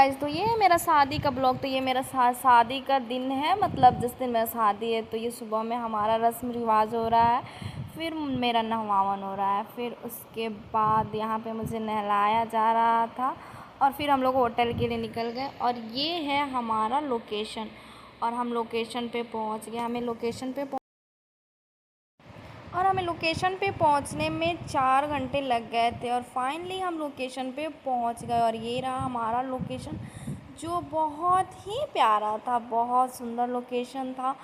Guys, तो ये है मेरा शादी का ब्लॉग। तो ये मेरा शादी का दिन है, मतलब जिस दिन मेरा शादी है। तो ये सुबह में हमारा रस्म रिवाज हो रहा है, फिर मेरा नहवावन हो रहा है, फिर उसके बाद यहाँ पे मुझे नहलाया जा रहा था और फिर हम लोग होटल के लिए निकल गए। और ये है हमारा लोकेशन और हम लोकेशन पे पहुँच गए। हमें लोकेशन पे पहुंचने में 4 घंटे लग गए थे और फाइनली हम लोकेशन पे पहुंच गए। और ये रहा हमारा लोकेशन, जो बहुत ही प्यारा था, बहुत सुंदर लोकेशन था।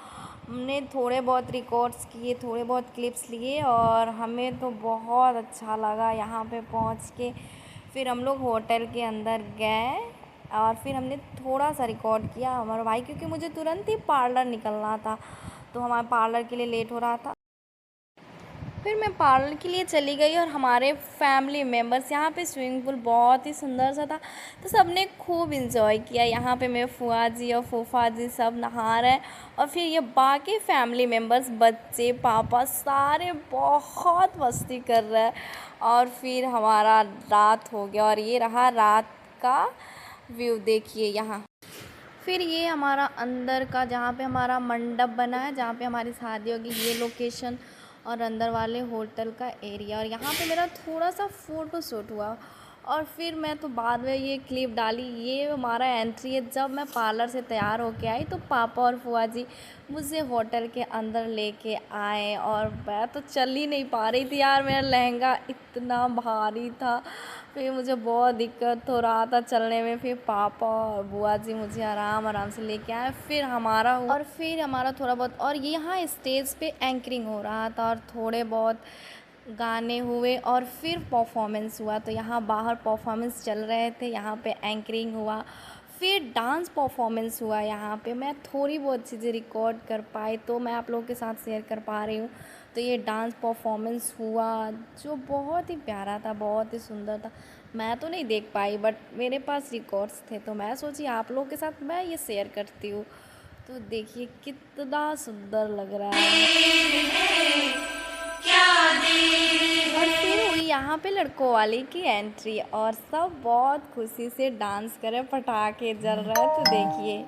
हमने थोड़े बहुत रिकॉर्ड्स किए, थोड़े बहुत क्लिप्स लिए और हमें तो बहुत अच्छा लगा यहाँ पे पहुँच के। फिर हम लोग होटल के अंदर गए और फिर हमने थोड़ा सा रिकॉर्ड किया हमारे भाई, क्योंकि मुझे तुरंत ही पार्लर निकलना था, तो हमारे पार्लर के लिए लेट हो रहा था। फिर मैं पार्लर के लिए चली गई और हमारे फैमिली मेम्बर्स, यहाँ पे स्विमिंग पूल बहुत ही सुंदर सा था, तो सब ने खूब इंजॉय किया। यहाँ पे मेरे फुआ जी और फूफा जी सब नहा रहे हैं और फिर ये बाकी फैमिली मेम्बर्स, बच्चे, पापा, सारे बहुत मस्ती कर रहे हैं। और फिर हमारा रात हो गया और ये रहा रात का व्यू, देखिए यहाँ। फिर ये हमारा अंदर का, जहाँ पे हमारा मंडप बना है, जहाँ पे हमारी शादी होगी, ये लोकेशन और अंदर वाले होटल का एरिया। और यहाँ पे मेरा थोड़ा सा फ़ोटो शूट हुआ और फिर मैं तो बाद में ये क्लिप डाली। ये हमारा एंट्री है। जब मैं पार्लर से तैयार होके आई तो पापा और फुआ जी मुझे होटल के अंदर लेके आए और मैं तो चल ही नहीं पा रही थी यार, मेरा लहंगा इतना भारी था, फिर मुझे बहुत दिक्कत हो रहा था चलने में। फिर पापा और बुआ जी मुझे आराम आराम से लेके आए। फिर हमारा थोड़ा बहुत, और यहाँ स्टेज पे एंकरिंग हो रहा था और थोड़े बहुत गाने हुए और फिर परफॉर्मेंस हुआ। तो यहाँ बाहर परफॉर्मेंस चल रहे थे, यहाँ पे एंकरिंग हुआ, फिर डांस परफॉर्मेंस हुआ। यहाँ पे मैं थोड़ी बहुत चीज़ें रिकॉर्ड कर पाई तो मैं आप लोगों के साथ शेयर कर पा रही हूँ। तो ये डांस परफॉर्मेंस हुआ जो बहुत ही प्यारा था, बहुत ही सुंदर था। मैं तो नहीं देख पाई बट मेरे पास रिकॉर्ड्स थे, तो मैं सोची आप लोगों के साथ मैं ये शेयर करती हूँ। तो देखिए कितना सुंदर लग रहा है। और फिर हुई यहाँ पे लड़कों वाले की एंट्री और सब बहुत खुशी से डांस कर रहे, पटाखे जल रहे हैं। तो देखिए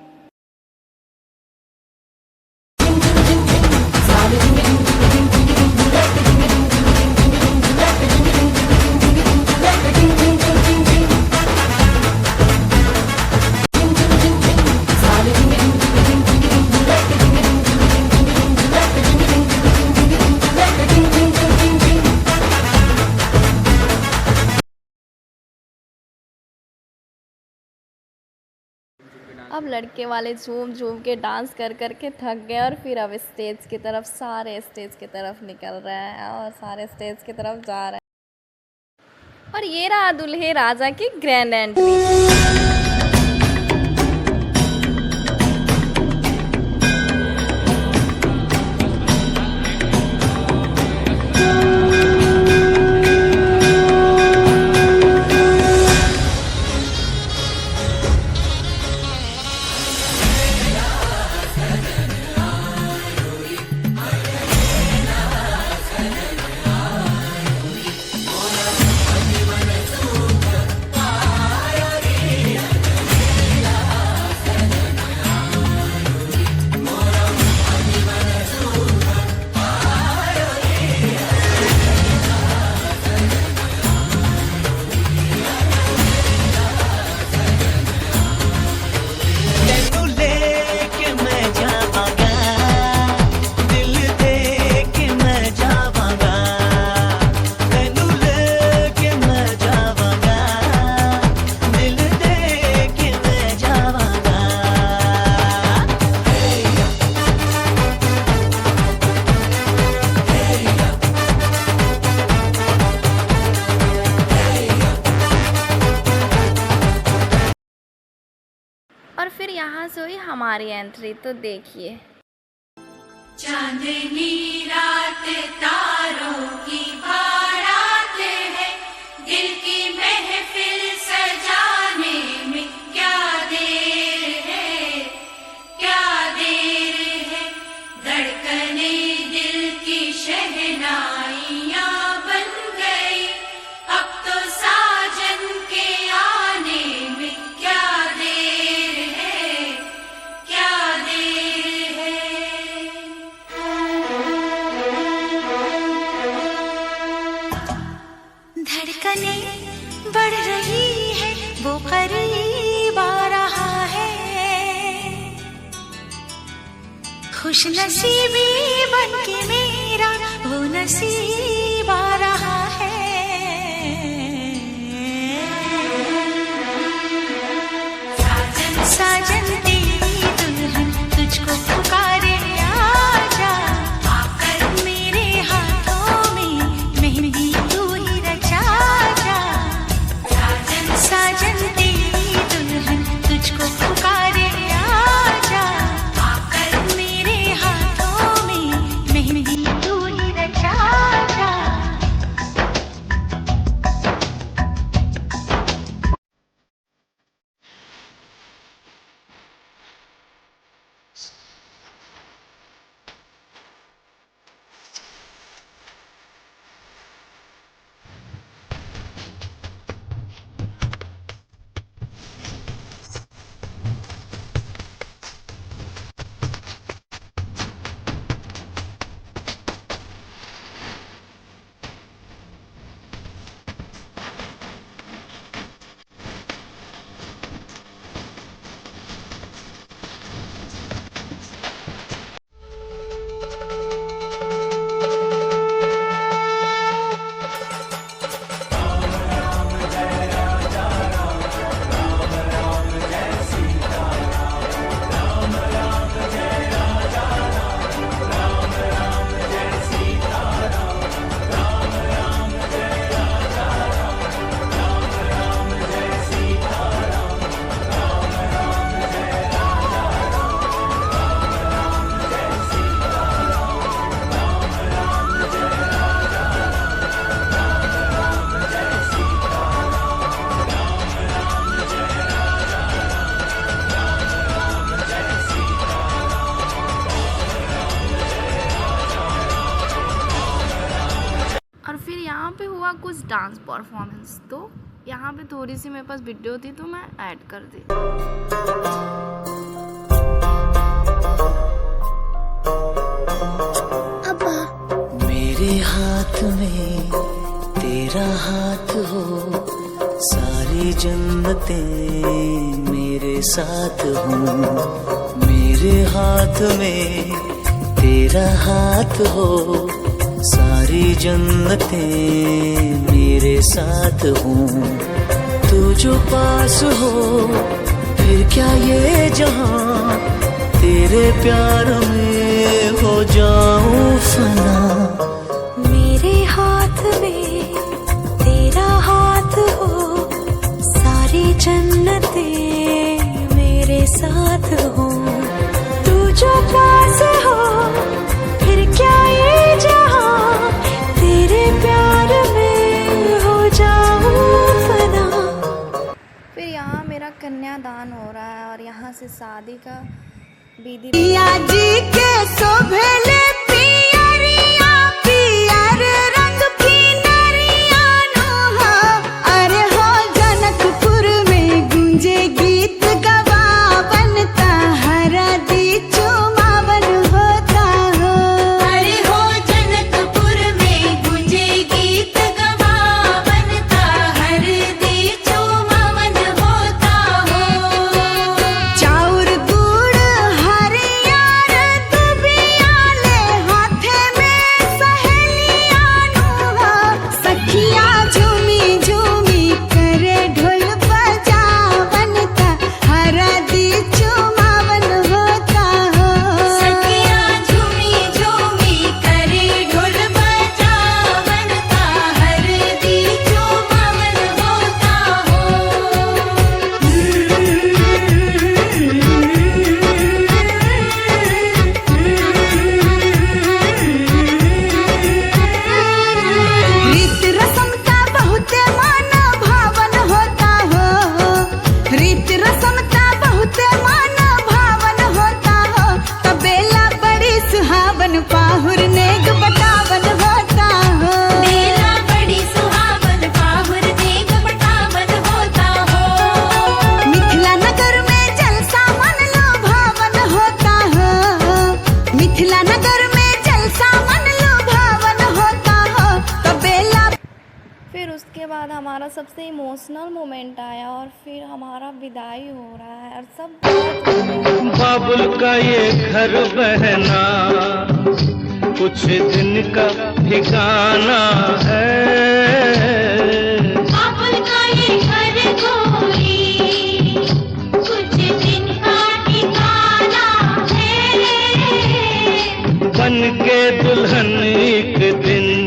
अब लड़के वाले झूम झूम के डांस कर कर के थक गए और फिर अब स्टेज की तरफ, सारे स्टेज की तरफ निकल रहे हैं और सारे स्टेज की तरफ जा रहे हैं। और ये रहा दूल्हे राजा की ग्रैंड एंट्री। और फिर यहाँ से हुई हमारी एंट्री। तो देखिए चांदनी रात तारों की बारात है, दिल की महफिल सजाने में क्या देर है, क्या देर है। धड़कने दिल की शहनाइयाँ बन गई, अब तो साजन के आने में क्या देर खुश नसीबी बनके मेरा वो नसीब आ रहा है। साजन साजन तेरी दुल्हन तुझको पुकारे आजा, आकर मेरे हाथों में मेहंदी तू ही रचा जा। साजन साजन तेरी दुल्हन तुझको पुकारे आजा, आकर मेरे हाथों में मेहंदी तू ही रचा जा। और फिर यहाँ पे हुआ कुछ डांस परफॉर्मेंस, तो यहाँ पे थोड़ी सी मेरे पास वीडियो थी तो मैं ऐड कर दी। मेरे हाथ में तेरा हाथ हो, सारी जन्नतें मेरे साथ हो। मेरे हाथ में तेरा हाथ हो, सारी जन्नतें मेरे साथ हों। तू जो पास हो फिर क्या ये जहां, तेरे प्यार में हो जाऊं फना। मेरे हाथ में तेरा हाथ हो, सारी जन्नतें मेरे साथ हो। तू जो पास हो फिर क्या ये जहां, तेरे प्यार में हो जाऊं फना। फिर यहाँ मेरा कन्यादान हो रहा है और यहाँ से शादी का विधि। पिया जी के शोभेले पियरिया, पियर रंग की नरिया नो। अरे हो जनकपुर में गूंजे गीत गवावन, ताहरा दी चुमावन होता हो। अरे हो जनकपुर में गूंजे गीत गवावन, ताहर दी चुमावन होता हो। चाउर गुड़ हरियर दुबिया ले हाथे में सहेलिया नु। सखिया झूमी झूमी करे ढोल बजावन, ताहरा दी चुमावन होता हो। सखिया झूमी झूमी करे ढोल बजावन, ताहर दी चुमावन होता हो। रीत रसम का बहुते मान भावन होता हो। रीत रसम का बहुते मान भावन होता हो। तबेला बड़ी सुहावन, पाहुर नेग बटावन होता हो। बेला बड़ी सुहावन, पाहुर नेग बटावन होता हो। मिथिला नगर में जलसा मन लो भावन होता हो। मिथिला नगर में जलसा मन लो भावन होता हो। तबेला फिर उसके बाद हमारा सबसे इमोशनल मोमेंट आया और फिर हमारा विदाई हो रहा है और सब बहुत रो रहे हैं। बाबुल का ये घर बहना कुछ दिन का ठिकाना है। बाबुल का ये घर गोरी कुछ दिन का ठिकाना है। बन के दुल्हन एक दिन